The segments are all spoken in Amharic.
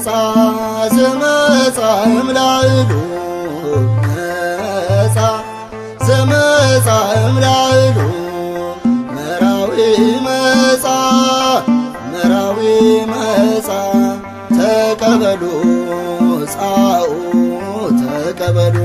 መጻ ዘመጻ እምላእሉ መጻ ዘመጻ እምላእሉ መራዊ መጻ መራዊ መጻ ተቀበሉ ጻኡ ተቀበሉ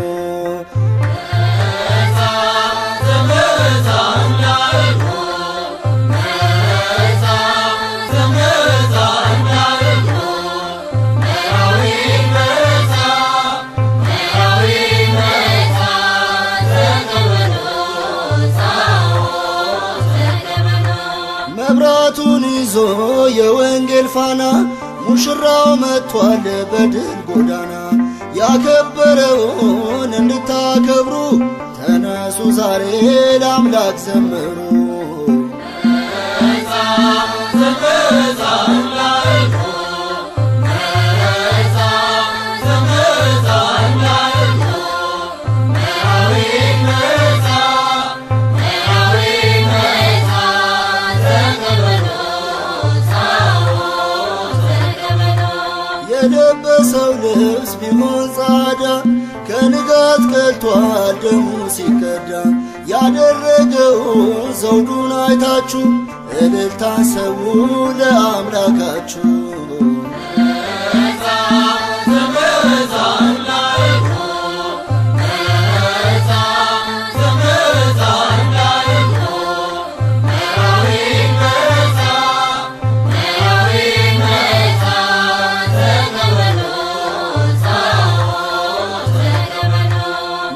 መብራቱን ይዞ የወንጌል ፋና ሙሽራው መጥቷል በድል ጎዳና ያከበረውን እንድታከብሩ ተነሱ ዛሬ ለአምላክ ዘምሩ። የለበሰው ልብስ ቢሆን ጻዳ ከንጋት ቀልቷል ደሙ ሲቀዳ ያደረገውን ዘውዱን አይታችሁ እልልታን ሰው ለአምላካችሁ።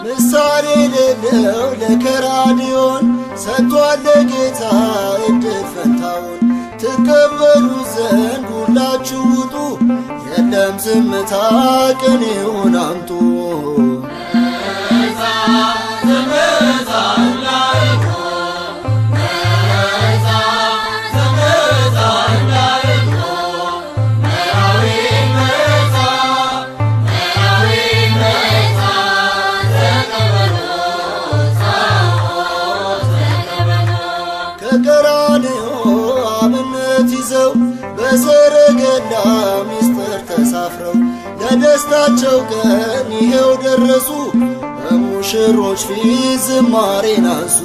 ምሳሌ ሌለው ለከራዲዮን ሰጥቷል ለጌታ እድል ፈንታውን ትቀበሉ ዘንድ ሁላችሁ ውጡ የለም ዝምታ ቅኔውን አምጡ። ከቀራንዮ አብነት ይዘው በሰረገላ ምስጢር ተሳፍረው ለደስታቸው ቀን ይሄው ደረሱ በሙሽሮች ፊት ዝማሬን አንሱ።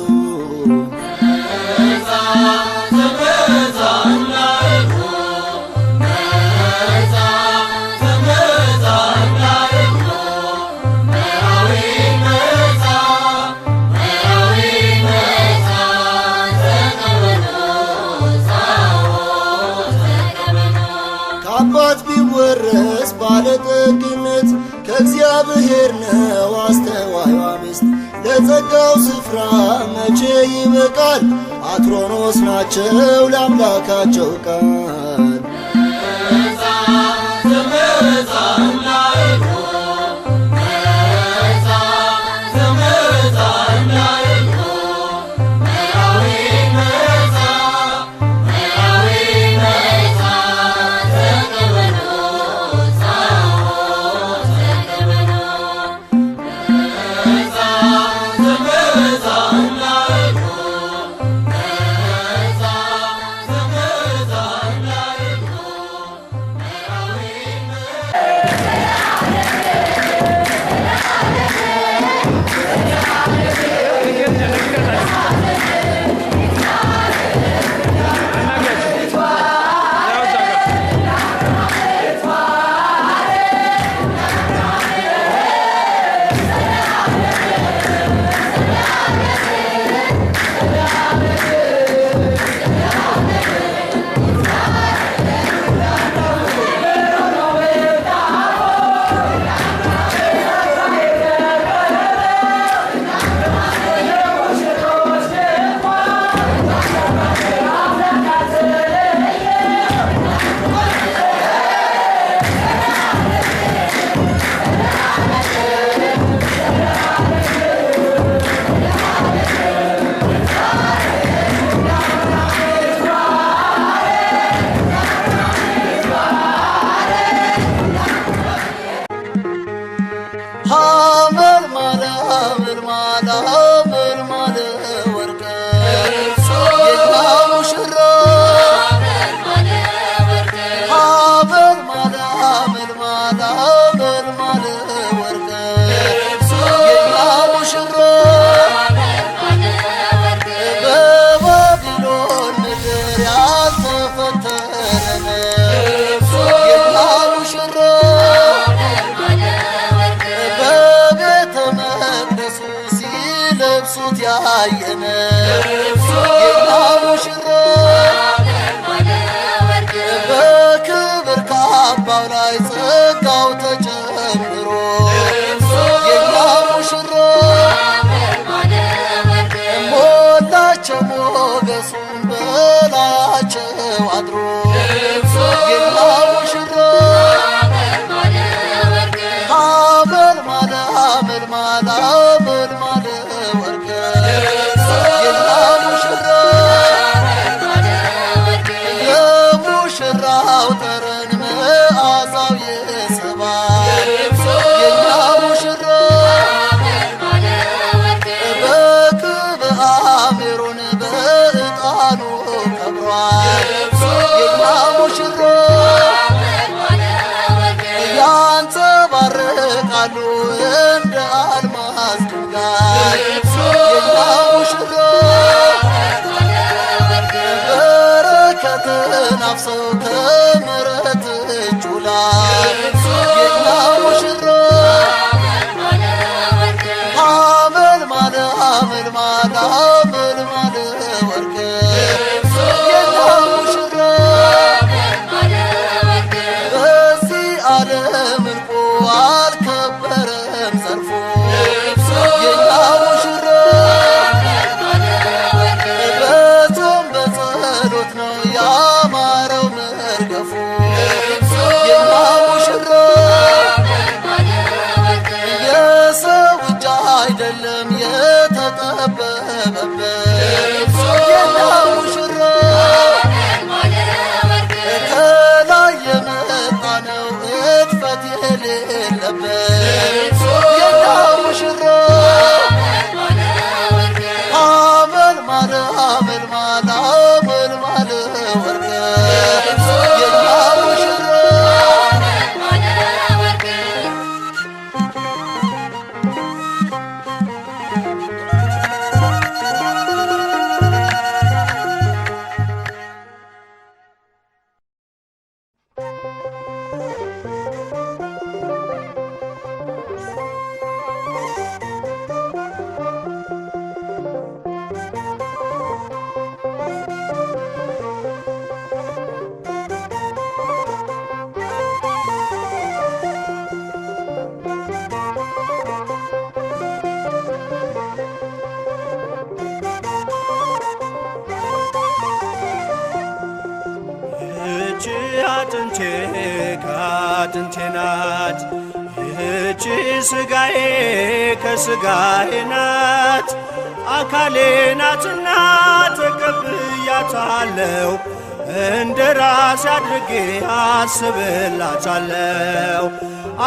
አባት ቢወረስ ባለጠግነት ከእግዚአብሔር ነው አስተዋይዋ ሚስት ለጸጋው ስፍራ መቼ ይበቃል አትሮኖስ ናቸው ለአምላካቸው ቃል። Allah በላው ላይ ጸጋው ተጨምሮ የኛ ሙሽራ ሞላቸው ሞገሱን በላያቸው አድሮ የኛ ሙሽራ አመልማለ አመልማለ አመልማለ ወርቅ የኛ ሙሽራ የሙሽራው ጠረን መዓዛው የሰባል የኛ ሙሽራ በክብአ ሜሮን በዕጣኑ ከብሯል የኛ ሙሽራ ያንጸባርቃሉ እንደ አልማዝ ድንጋይ የኛ ሙሽራ በረከትን አፍሰው ከምሕረት እጁ ላይ የኛ ሙሽራ አመልማለ አመልማለ አመልማለ ወርቅ የኛ ሙሽራ በዚህ ዓለም እንቁ አልከበረም ዘርፎ የኛ ሙሽራ በጾም በጸሎት ነው ያማረው መርገፉ የኛ ሙሽራ የሰው እጅ አይደለም የተጠበበበት የኛ ሙሽራ ከላይ የመጣ ነው እድፈት የሌለበት የኛ ሙሽራ አመልማለ አመልማለ አመልማለ ወርቅ የኛ ሙሽራ ይህች አጥንቴ ከአጥንቴ ናት፣ ይህች ሥጋዬ ከሥጋዬ ናት። አካሌ ናትና ተቀብያታለሁ፣ እንደ ራሴ አድርጌ አስብላታለሁ።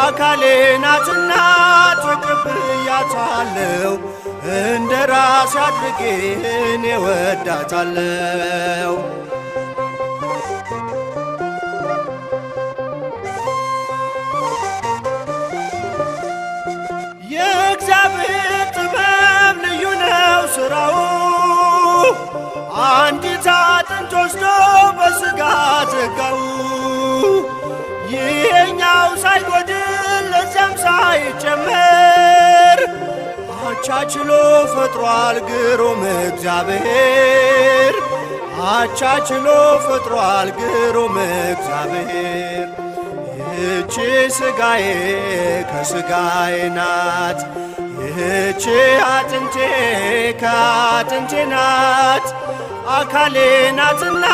አካሌ ናትና ተቀብያታለሁ፣ እንደ ራሴ አድርጌ እኔ ወዳታለሁ። የእግዚአብሔር ጥበብ ልዩ ነው ሥራው፣ አንዲት አጥንት ወስዶ በሥጋ ዘጋው። ይሄኛው ሳይጎድል ለዚያም ሳይጨመር አቻችሎ ፈጥሯል ግሩም እግዚአብሔር፣ አቻችሎ ፈጥሯል ግሩም እግዚአብሔር። ይህች ሥጋዬ ከሥጋዬ ናት፣ ይህች አጥንቴ ከአጥንቴ ናት። አካሌ ናትና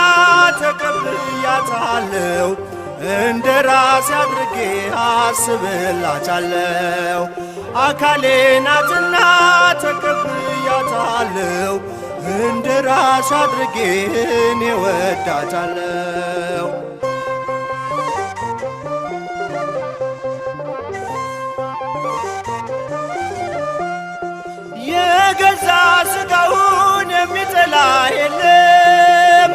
ተቀብያታለሁ፣ እንደ ራሴ አድርጌ አስብላታለሁ። አካሌ ናትና ተቀብያታለሁ፣ እንደ ራሴ አድርጌ እኔ ወዳታለሁ። የገዛ ሥጋውን የሚጠላ የለም፣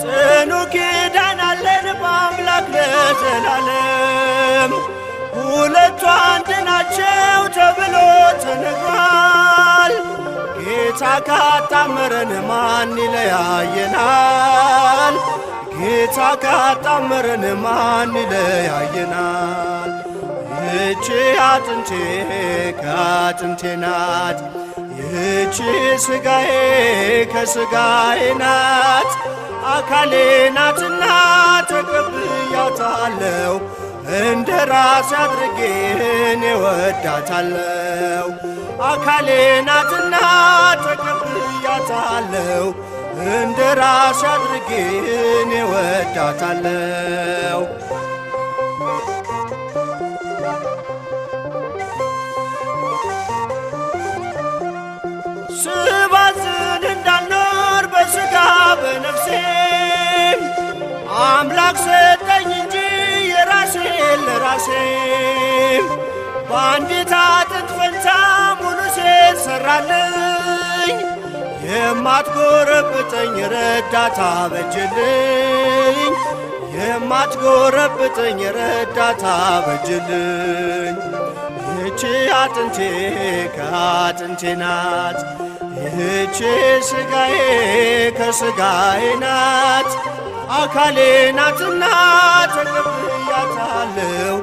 ጽኑ ኪዳን አለን በአምላክ ለዘላለም። ሁለቱ አንድ ናቸው ተብሎ ተነግሯል፣ ጌታ ካጣመረን ማን ይለያየናል? ጌታ ካጣመረን ማን ይለያየናል? ይህች አጥንቴ ከአጥንቴ ናት፣ ይህች ሥጋዬ ከሥጋዬ ናት። አካሌ ናትና ተቀብያታለሁ፣ እንደ ራሴ አድርጌ እኔ እወዳታለሁ። አካሌ ናትና ተቀብያታለሁ። እንደ ራሴ አድርጌ እኔ እወዳታለሁ። ስባዝን እንዳልኖር በሥጋ በነፍሴ አምላክ ሰጠኝ እንጂ የራሴን ለራሴ በአንዲት አጥንት ፈንታ ሙሉ ሴት ሠራልኝ። የማትጎረብጠኝ ረዳት አበጅልኝ። የማትጎረብጠኝ ረዳት አበጅልኝ። ይህች አጥንቴ ከአጥንቴ ናት። ይህች ሥጋዬ ከሥጋዬ ናት። አካሌ ናትና ተቀብያታለሁ።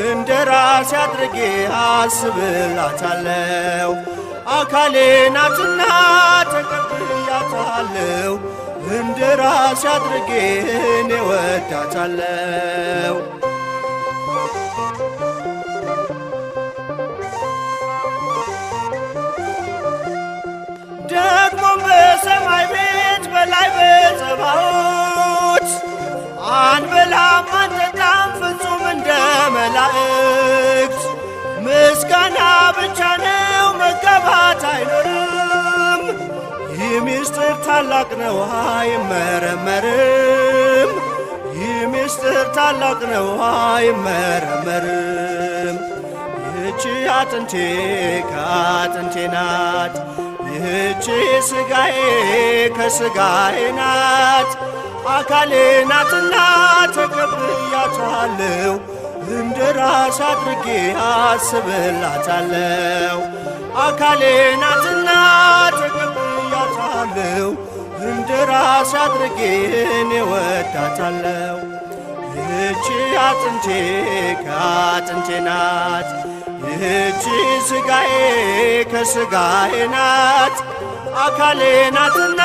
እንደ ራሴ አድርጌ አስብላታለሁ። አካሌ ናትና ተቀብያታለሁ። እንደ ራሴ አድርጌ እኔ እወዳታለሁ። ደግሞም በሰማይ ቤት በላይ በጸባዖት አንበላም አንጠጣም ፍጹም እንደ መላእክት። ምስጋና ብቻ ነው መጋባት አይኖርም። ይህ ምስጢር ታላቅ ነው አይመረመርም። ይህ ምስጢር ታላቅ ነው አይመረመርም። ይህች አጥንቴ ከአጥንቴ ናት። ይህች ሥጋዬ ከሥጋዬ ናት። አካሌ ናትና ተቀብያታለሁ። እንደ ራሴ አድርጌ አስብላታለሁ። አካሌ ናትና ተቀብያታለሁ። እንደ ራሴ አድርጌ እኔ እወዳታለሁ። ይህች አጥንቴ ከአጥንቴ ናት። ይህች ሥጋዬ ከሥጋዬ ናት። አካሌ ናትና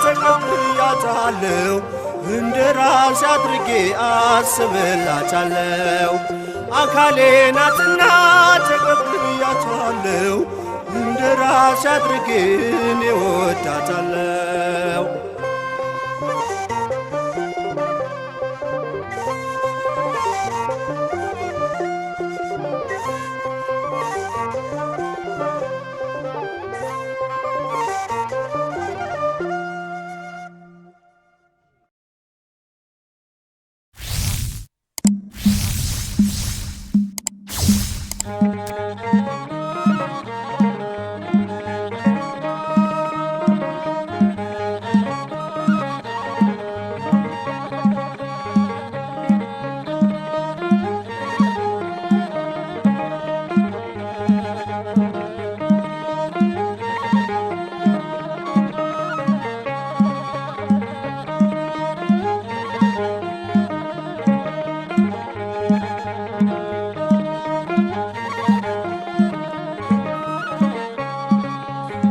ተቀብያታለሁ። እንደ ራሴ አድርጌ አስብላታለሁ። አካሌ ናትና ተቀብያታለሁ። እንደ ራሴ አድርጌ እኔ እወዳታለሁ።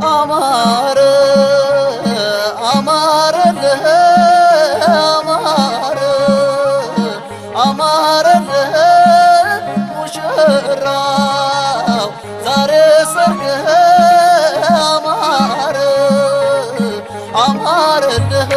አማረ አማረልህ አማረ አማረልህ ሙሽራው ዛሬ ሰርግህ አማረ አማረልህ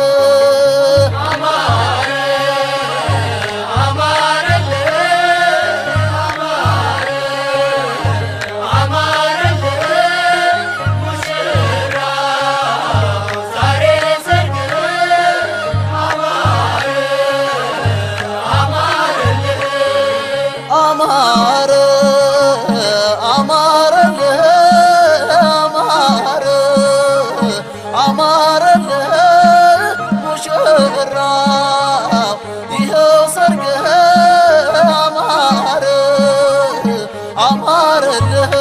አማረ አማረልህ አማረ አማረልህ ሙሽራው ይኸው ሰርግህ አማረ አማረልህ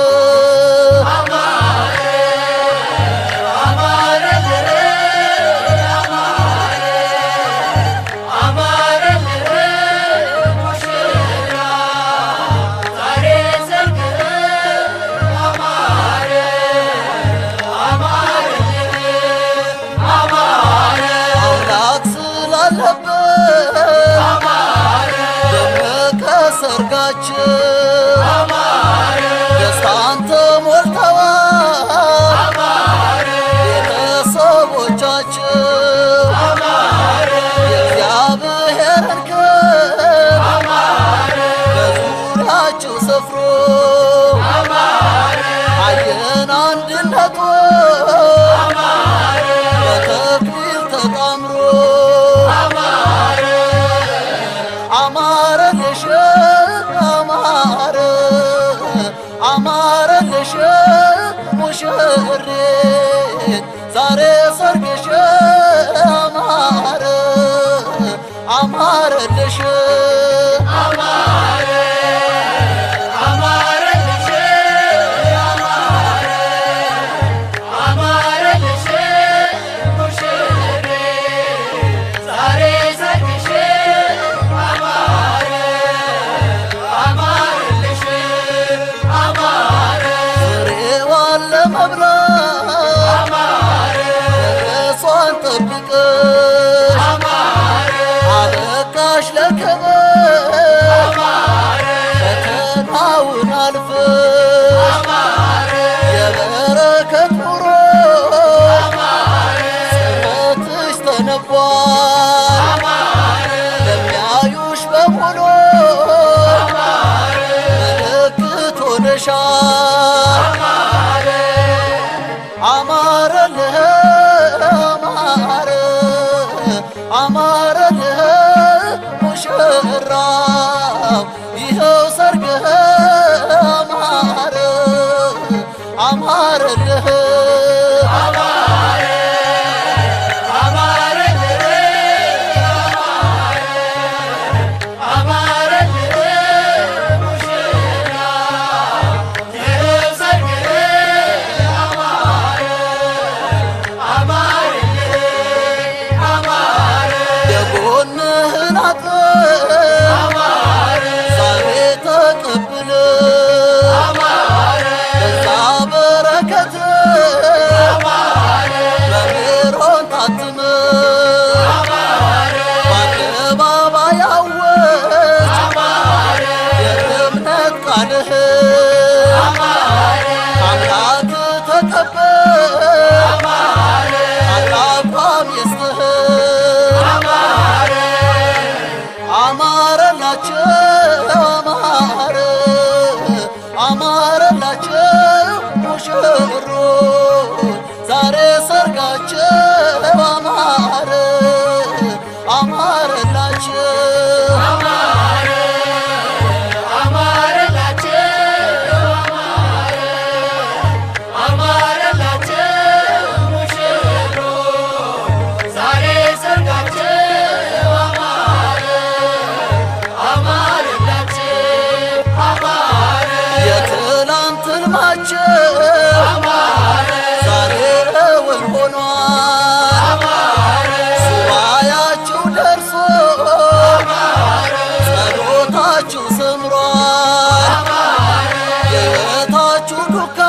ሰርጋችሁ ደስታን ተሞልተዋል ቤተሰቦቻችሁ የእግዚአብሔርን ክብር በዙሪያችሁ ሰፍሮ አየን አንድነቱ በተክሊል ተጣምሮ አማረልሽ አማረ አማረልሽ ሙሽሪት ዛሬ ሰርግሽ አማረ አማረልሽ አበቃሽ ለክብር ፈተናውን አልፈሽ የበረከት ኑሮ ጽናትሽ ተነቧል ለሚያዩሽ በሙሉ ምልክት ሆነሻል አማረልህ አማረ አማረልህ ሙሽራው ይኸው ሰርግህ አማረ አማረልህ የጎንህን አጥር ዛሬ ተቀብለ በዛ በረከት በሜሮን ታትመ በአደባባይ አወጅ የእምነት ቃልህ አምላክ ተቀበል ታላቋም የስትህ አማረላቸው አማረ አማረላቸው ሙሽሮች ዛሬ ሰርጋቸው አማረ አማረላቸው የትላንት ሕልማቸው ዛሬ እውን ሆኗል ሱባኤያችሁ ደርሶ ጸሎታችሁ ሰምሯል የሕይወታችሁ ዱካ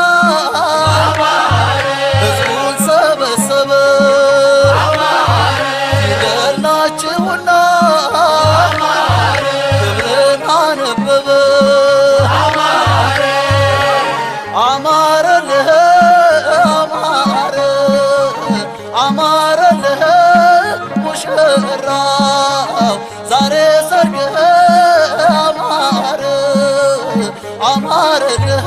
ሕዝቡን ሰበሰበ ይገላችሁና ክብርን አነበበ አማረልህ አማረ አማረልህ ሙሽራው ዛሬ ሰርግህ አማረ አማረልህ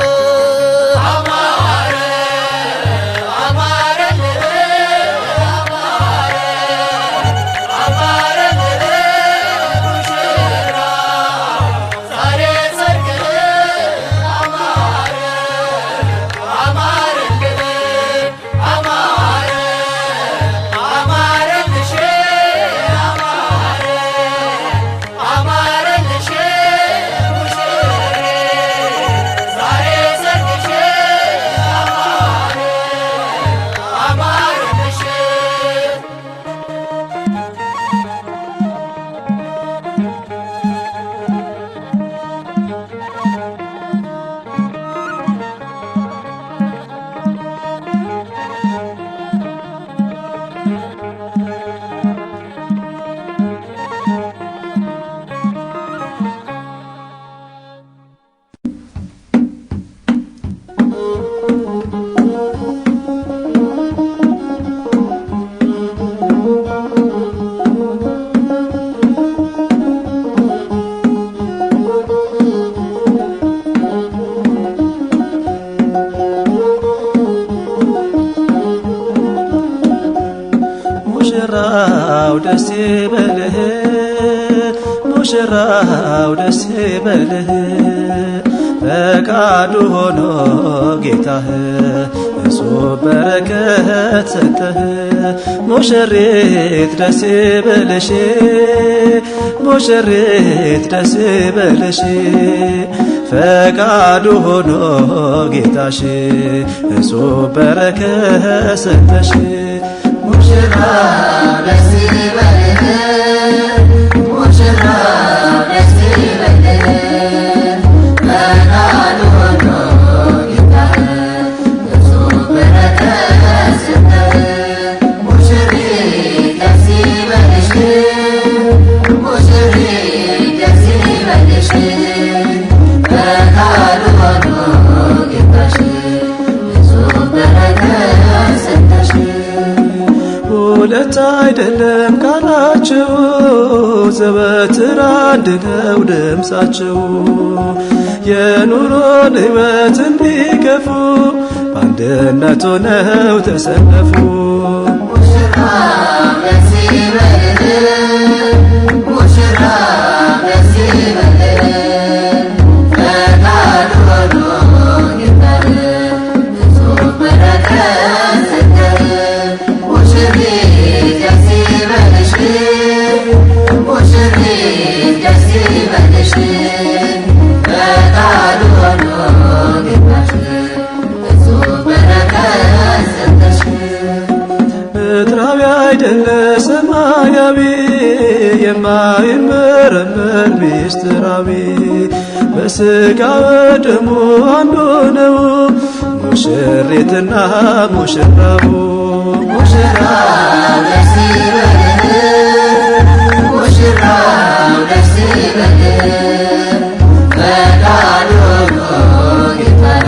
ደስ ይበልህ ሙሽራው ደስ ይበልህ ፈቃዱ ሆኖ ጌታህ እጹብ በረከት ሰጠህ ሙሽሪት ደስ ይበልሽ ሙሽሪት ደስ ይበልሽ ፈቃዱ ሆኖ ጌታሽ እጹብ በረከት ሰጠሽ ሙሽራው ደስ ይበልህ ሙሽራው ደስ ይበልህ ፈቃዱ ሆኖ ጌታህ እጹብ በረከት ሰጠህ ሙሽሪት ደስ ይበልሽ ሙሽሪት ደስ ይበልሽ ፈቃዱ ሆኖ ጌታሽ እጹብ በረከት ሰጠሽ ሁለት አይደለም ቃላቸው ዘወትር አንድ ነው ድምፃቸው የኑሮን ሕይወት እንዲገፉ በአንድነት ሆነው ተሰለፉ ሙሽራው ደስ ይበልህ ሙሽራው ደስ ይበልህ ፈቃዱ ሆኖ ጌታህ እጹብ በረከት ሰጠህ ሙሽሪት ደስ ይበልሽ ሙሽሪት ደስ ይበልሽ ፈቃዱ ሆኖ ጌታሽ እጹብ በረከት ሰጠሽ ምድራዊ አይደለ ሰማያዊ የማይመረመር ሚስጥራዊ በሥጋ ወደሙ አንዱ ነው ሙሽሪትና ሙሽራው ሙሽራው ደስ ይበልህ ሙሽራው ደስ ይበልህ ፈቃዱ ሆኖ ጌታህ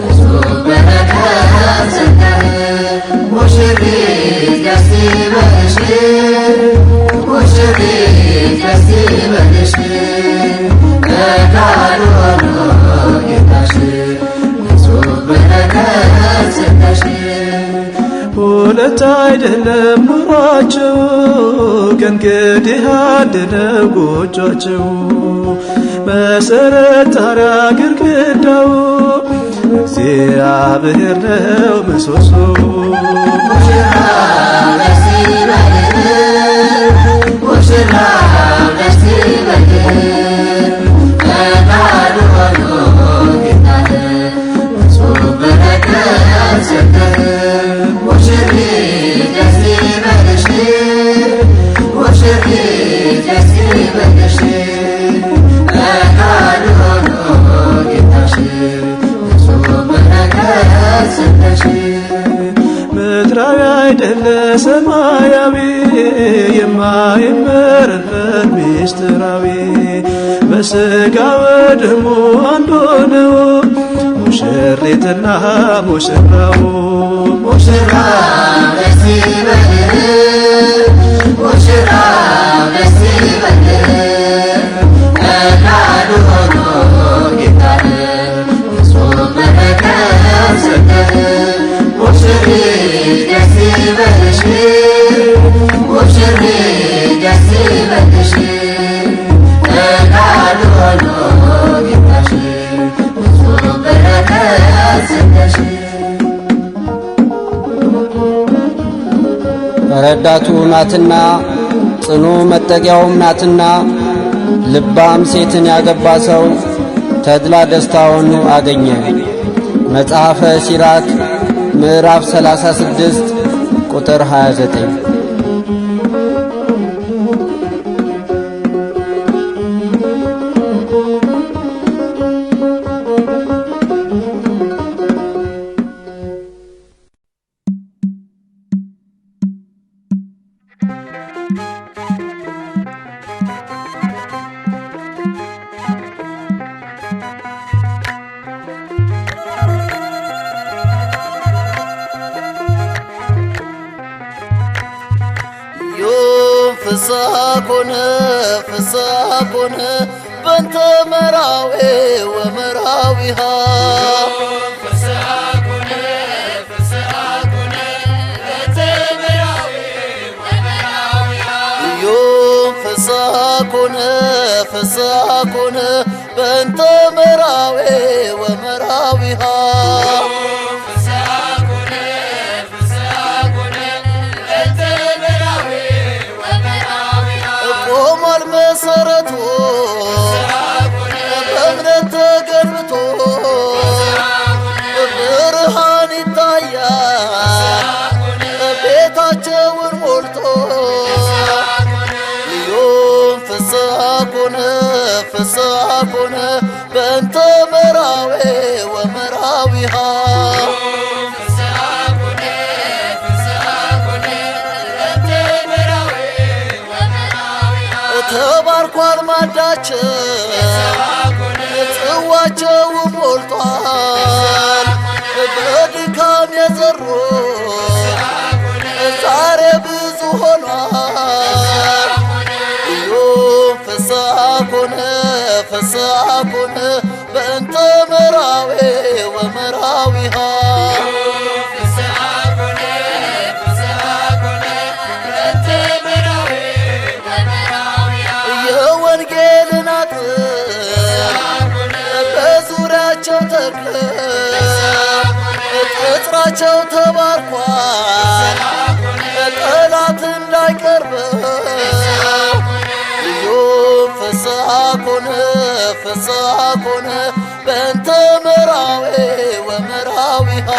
እጹብ በረከት ሰጠህ ሙሽሪት ደስ ይበልሽ ሙሽሪት ደስ ይበልሽ ፈቃዱ ሆኖ ጌታሽ እጹብ በረከት ሰጠሽ ሁለት አይደለም ኑሯቸው ከእንግዲህ አንድ ነው ጎጇቸው መሰረት ጣሪያ ግድግዳው እግዚአብሔር ነው ምሰሶ ሙሽራው ደስ ይበልህ ሙሽራው ደስ ይበልህ ፈቃዱ ሆኖ ጌታህ እጹብ በረከት ሰጠህ ሙሽሪት ደስ ይበልሽ ሙሽሪት ደስ ይበልሽ ፈቃዱ ሆኖ ጌታሽ እጹብ በረከት ሰጠሽ ምድራዊ አይደለ ሰማያዊ የማይመረመር ሚስጥራዊ በሥጋ ወደሙ አንዱ ነው ሙሽሪትና ሙሽራው ሙሽራው ደስ ይበልህ ሙሽራው ደስ ይበልህ ፈቃዱ ሆኖ ጌታህ እጹብ በረከት ሰጠህ ሙሽሪት ደስ ይበልሽ ሙሽሪት ደስ ይበልሽ ፈቃዱ ሆኖ ጌታሽ እጹብ በረከት ሰጠሽ ረዳቱ ናትና ጽኑ መጠጊያውም ናትና ልባም ሴትን ያገባ ሰው ተድላ ደስታውን አገኘ። መጽሐፈ ሲራክ ምዕራፍ 36 ቁጥር 29። ፍስሐ ኮነ በእንተ መራዊ ወመራዊሃ ፍስሐ ኮነ በእንተ መራዌ ወመራዊሃ ቆሟል መሰረቱ በእምነት ተገንብቶ ብርሃን ይታያል ቤታቸውን ሞልቶ እዮም ፍስሐ ኮነ ፍስሐ ኮነ በእንተ መራዌ ወመራዊሃ ተባርኳል ማዳቸው ጽዋቸውም ሞልቷል በድካም የዘሩ ዛሬ ብዙ ሆኗል እዮም ፍስሐ ኮነ ፍስሐ ኮነ በእንተ መራዌ ወመራዊሃ የወንጌልን አጥር በዙሪያቸው ተክለ ቅጥራቸው ተባርኳል ጠላት እንዳይቀርበው እዮም ፍስሐ ኮነ ፍስሐ ኮነ በእንተ መራዌ ወመራዊሃ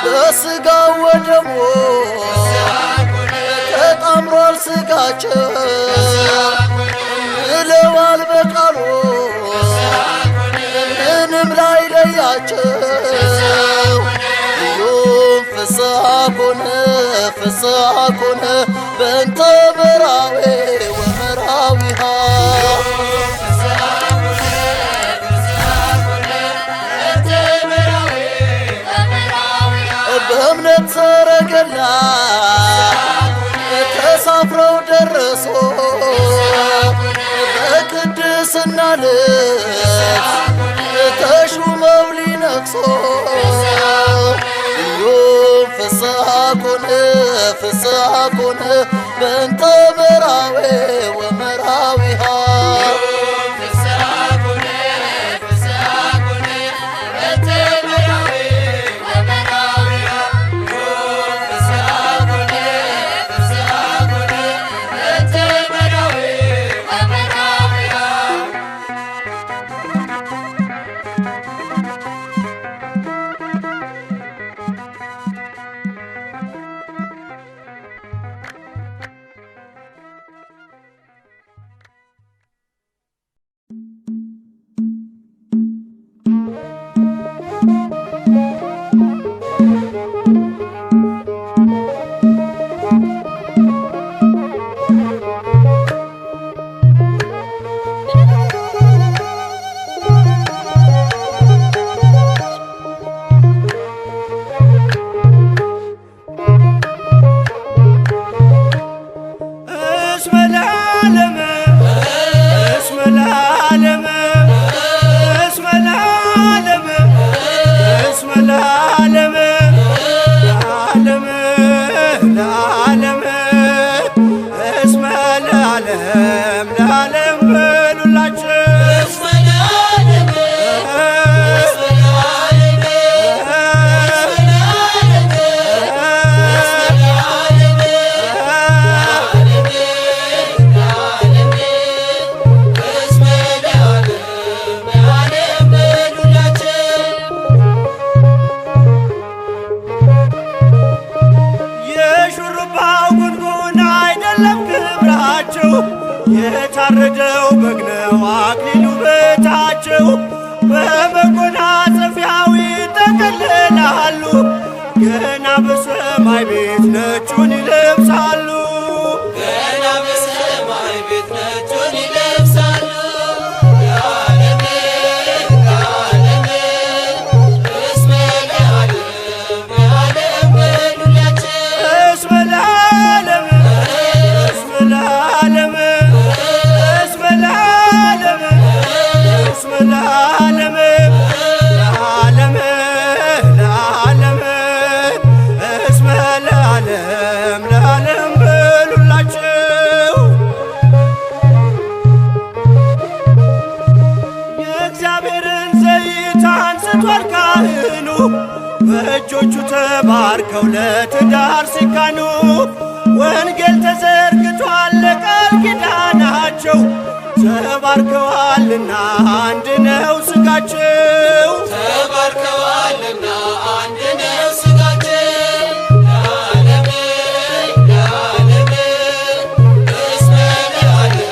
በሥጋው ወደሙ ተጣምሯል ሥጋቸው ምለዋል በቃሉ ምንም ላይ ለያቸው እዮም ፍስሐ ኮነ ፍስሐ ኮነ በእንተ መራዌ ወመራዊሃ በእምነት ሰረገላ ተሳፍረው ደረሱ በቅድስና ልብስ ተሹመው ሊነግሱ እዮም ፍስሐ ኮነ ፍስሐ ኮነ በእንተ መራዌ ወመራዊሃ የታረደው በግ ነው አክሊሉ በታቸው በመጎናጸፊያው ይጠቀልላሉ ገና በሰማይ ቤት ነጩን ይለብሳሉ ገና በሰማይ ቤት ነጩን ይለብሳሉ ለዓለም ተባርከዋልና አንድ ነው ሥጋቸው ተባርከዋልና አንድ ነው ሥጋቸው ለዓለም ለዓለም እስመ ለዓለም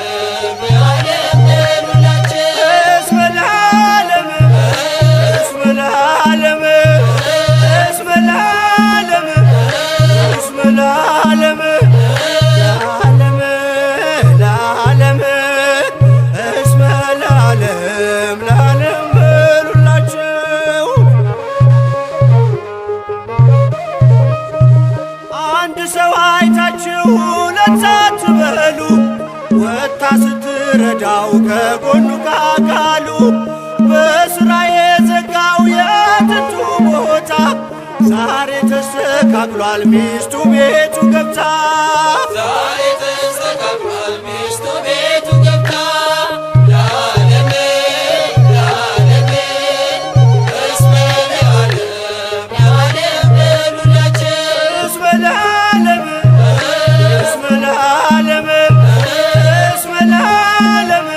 ለዓለም በሉላቸው እስመ ለዓለም እስመ ለዓለም እስመ ለዓለም እስመ ለዓለም ለዓለም ለዓለም እስመ ለዓለም ለዓለም በሉላቸው አንድ ሰው አይታችሁ ሁለት ሳትበሉ ወጥታ ስትረዳው ከጎኑ ካካሉ በሥራ የዘጋው የጥንቱ ቦታ ዛሬ ተስተካክሏል ሚስቱ ቤቱ ገብታ ዛሬ ተስተካክሏል ሚስቱ ቤቱ ገብታ ለዓለም ለዓለም እስመ ለዓለም ለዓለም በሉላቸው እስመ ለዓለም እስመ ለዓለም እስመ ለዓለም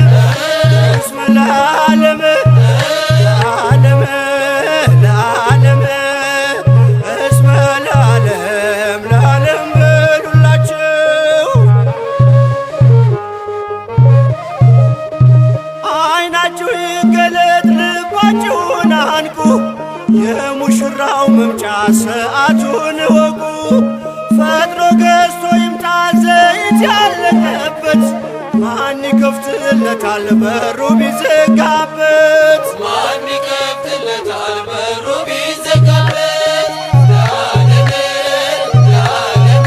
እስመ ለዓለም ለዓለም ለዓለም እስመ ለዓለም ለዓለም በሉላቸው ዓይናችሁ ይገለጥ ልባችሁን አንቁ የሙሽራው መምጫ ሰዓቱን እወቁ ፈጥኖ ገዝቶ ይምጣ ዘይት ያለቀበት ማን ይከፍትለታል በሩ ቢዘጋበት ማን ይከፍትለታል በሩ ቢዘጋበት ለዓለም ለዓለም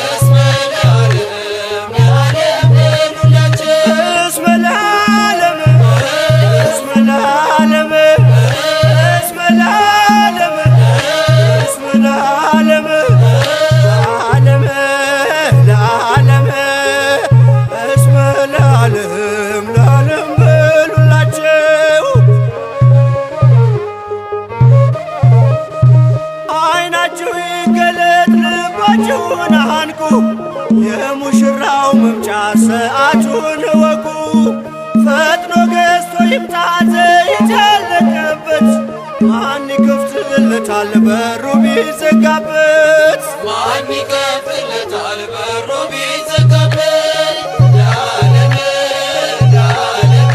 እስመ ለዓለም ለዓለም በሉላቸው እስመ ለዓለም እስመ ለዓለም እስመ ለዓለም እስመ ለዓለም ለዓለም ለዓለም እስመ ለዓለም ለዓለም በሉላቸው ዓይናችሁ ይገለጥ ልባችሁን አንቁ የሙሽራው መምጫ ሰዓቱን እወቁ ፈጥኖ ገዝቶ ይምጣ ዘይት ያለቀበት ማን ይከፍትለታል በሩ ቢዘጋበት ማን ይከፍትለታል በሩ ቢዘጋበት ለዓለም ለዓለም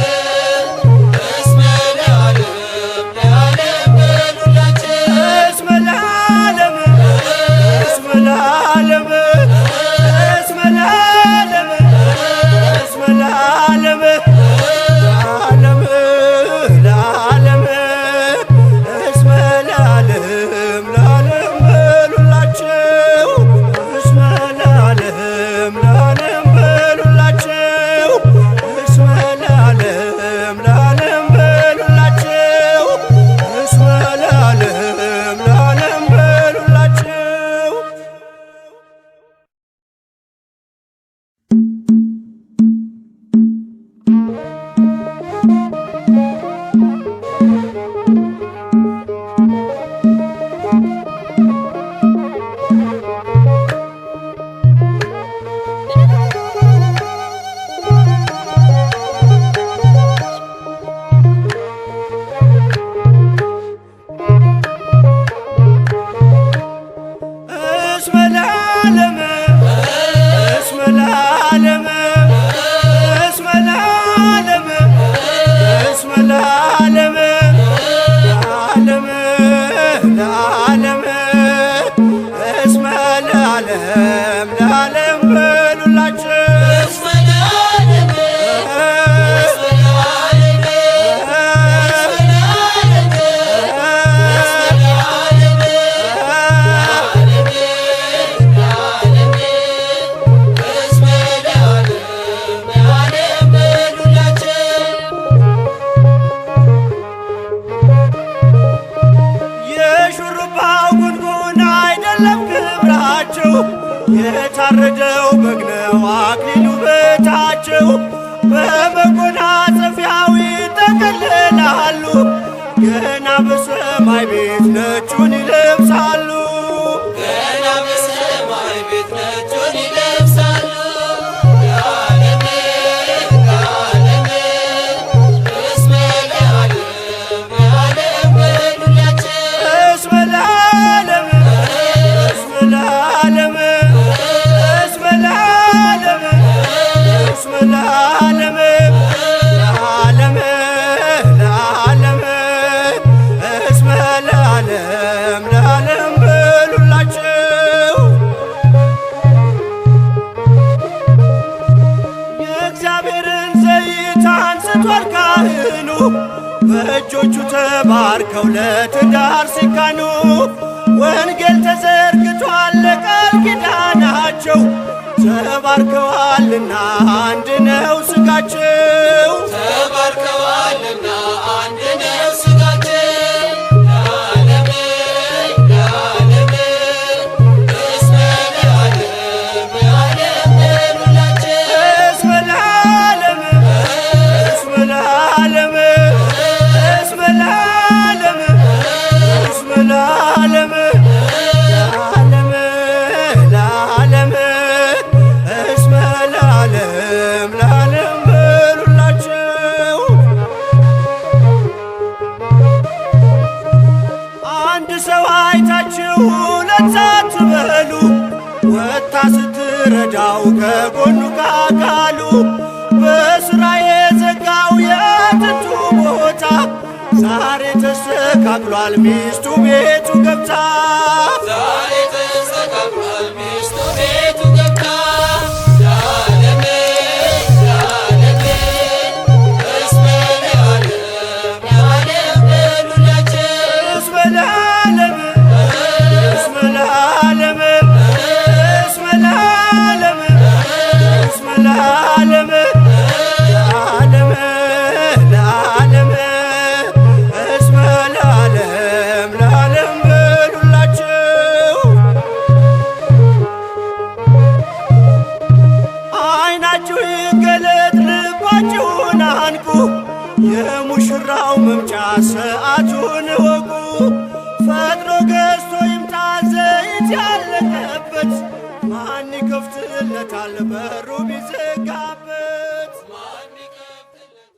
እስመ ለዓለም ለዓለም በሉላቸው እስመ ለዓለም እስመ ለዓለም እስመ ለዓለም እስመ ለዓለም ለዓለም ለዓለም እስመ ለዓለም ለዓለም በሉላቸው እስመ ለዓለም ለዓለም በሉላቸው እስመ ለዓለም ለዓለም በሉላቸው እስመ ለዓለም ለዓለም በሉላቸው እስመ ለዓለም እስመ ለዓለም እስመ ለዓለም እስመ ለዓለም ለዓለም ለዓለም እስመ ለዓለም ለዓለም በሉላቸው እስመ ለዓለም እስመ ለዓለም እስመ ለዓለም እስመ ለዓለም ለዓለም ለዓለም እስመ ለዓለም ለዓለም በሉላቸው የሹርባው ጉንጉን አይደለም ክብራቸው የታረደው በግ ነው አክሊሉ በታቸው በመጎናጸፊያው ይጠቀልላሉ ገና በሰማይ ቤት ነጩን ይለብሳሉ ገና በሰማይ ቤት ነጩን ይለብሳሉ ለዓለም ለዓለም ተባርከው ለትዳር ሲካኑ ወንጌል ተዘርግቷል ለቃል ኪዳናቸው ተባርከዋልና አንድ ነው ሥጋቸው ተባርከዋልና አንድ ነው ሥጋቸው ስትረዳው ከጎኑ ካካሉ በሥራ የዘጋው የጥንቱ ቦታ ዛሬ ተስተካክሏል ሚስቱ ቤቱ ገብታ ዛሬ ተስተካክሏል ሚስቱ ቤቱ ገብታ የሙሽራው መምጫ ሰዓቱን ወቁ ፈጥኖ ገዝቶ ይምጣ ዘይት ያለቀበት ማን ይከፍትለታል በሩ ቢዘጋበት ማን ይከፍትለታል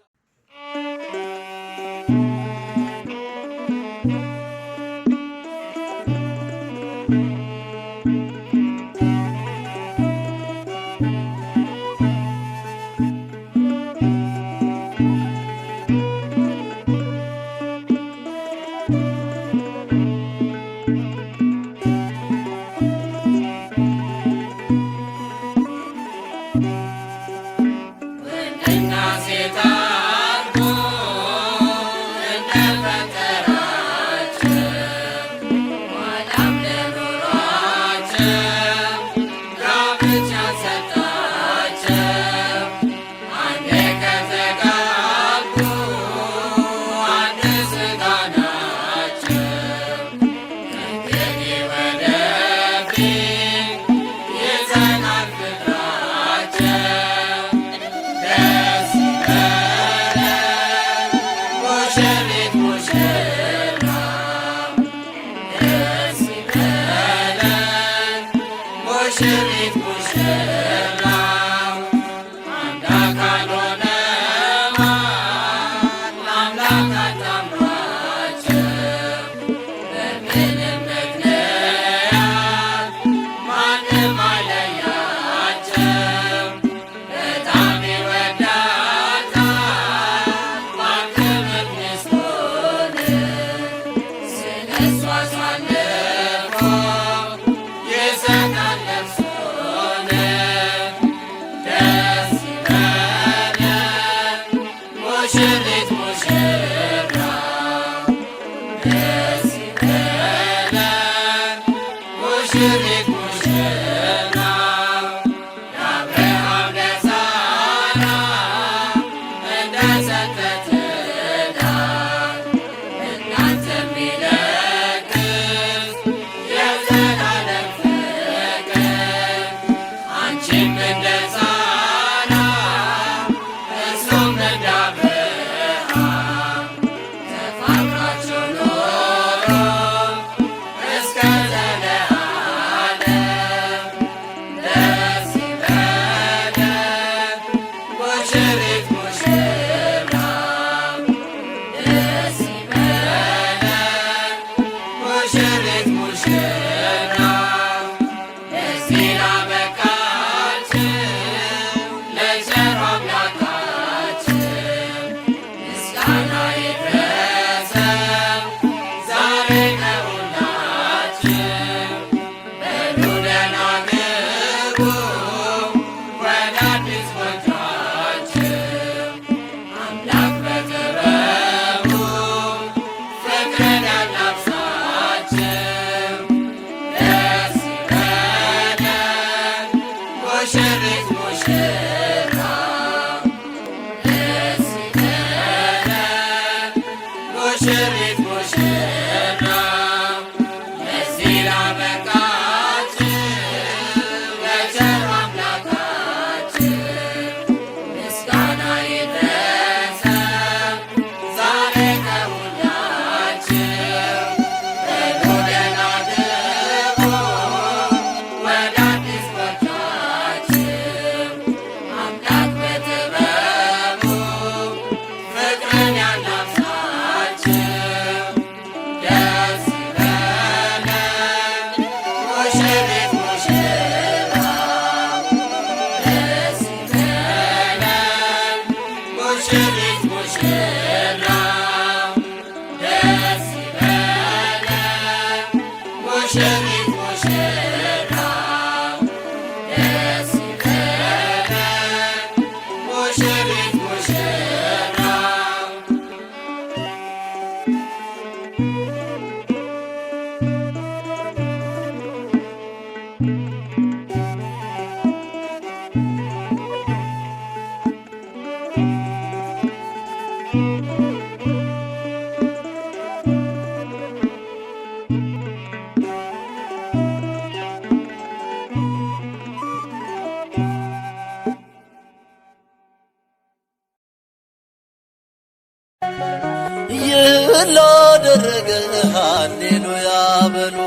ላደረገ ሃሌሉያ በሉ።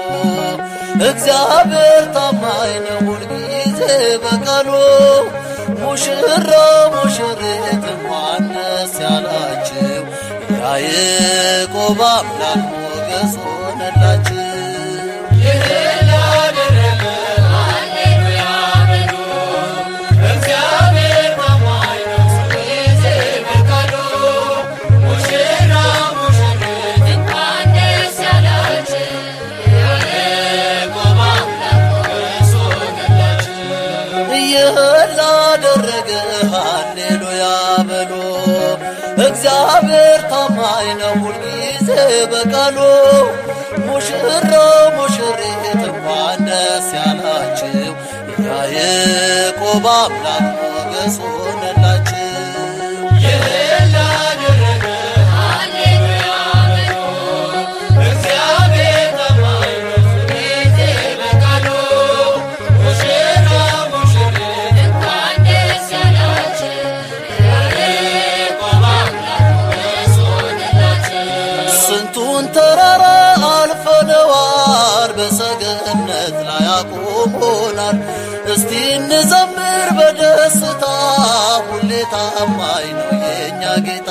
እግዚአብሔር ታማኝ ነው ሁልጊዜ በቃሉ። ሙሽራ ሙሽሪት እንኳን ደስ ያላችሁ፣ የያዕቆብ አምላክ ሞገስ ሆነላችሁ። ላደረገ ሃሌሉያ በሉ። እግዚአብሔር ታማኝ ነው ሁልጊዜ በቃሉ። ሙሽራ ሙሽሪት እንኳን ደስ ያላችሁ፣ የያዕቆብ አምላክ ሞገስ ሆነላችሁ። ተራራ አልፈነዋል፣ በሰገነት ላይ አቁሞናል። እስቲ እንዘምር በደስታ፣ ሁሌ ታማኝ ነው የኛ ጌታ።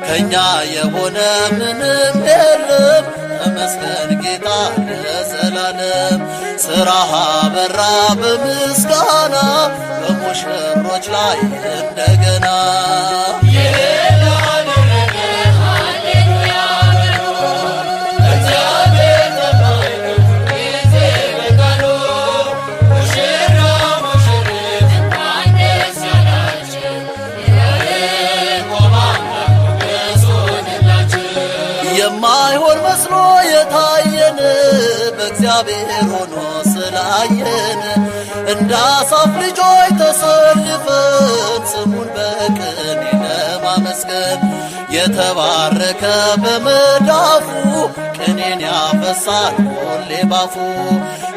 ከኛ የሆነ ምንም የለም፣ ተመስገን ጌታ ለዘላለም። ሥራህ አበራ በምስጋና፣ በሙሽሮች ላይ እንደገና። የማይሆን መስሎ የታየን በእግዚአብሔር ሆኖ ስላየን፣ እንደ አሳፍ ልጆች ተሰልፈን ስሙን በቅኔ ለማመስገን። የተባረከ በመዳፉ ቅኔን ያፈሳል ሁሌ ባፉ።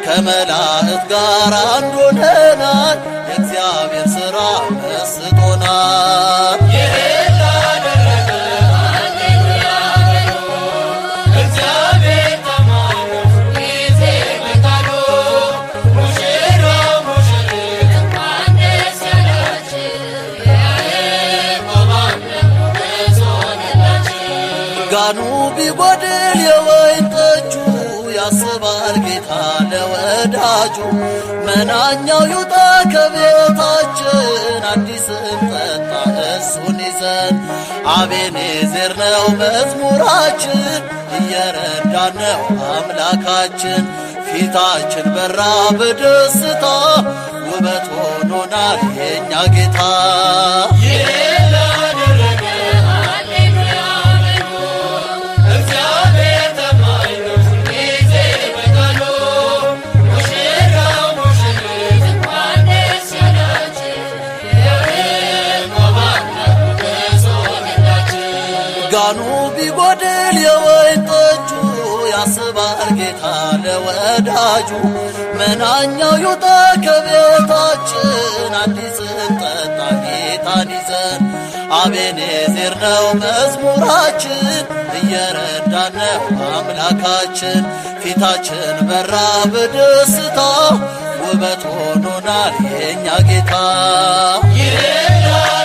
ከመላእክት ጋር አንድ ሆነናል፣ የእግዚአብሔር ሥራ መስጦናል። ጋኑ ቢጎድል የወይን ጠጁ፣ ያስባል ጌታ ለወዳጁ። መናኛው ይውጣ ከቤታችን፣ አዲስን ጠጣ እሱን ይዘን። አቤኔዘር ነው መዝሙራችን፣ እየረዳን ነው አምላካችን። ፊታችን በራ በደስታ፣ ውበት ሆኖናል የኛ ጌታ። ጋኑ ቢጎድል የወይን ጠጁ፣ ያስባል ጌታ ለወዳጁ። መናኛው ይውጣ ከቤታችን፣ አዲስን ጠጣ ጌታን ይዘን። አቤኔዘር ነው መዝሙራችን፣ እየረዳን ነው አምላካችን። ፊታችን በራ በደስታ፣ ውበት ሆኖናል የእኛ ጌታ። ይላል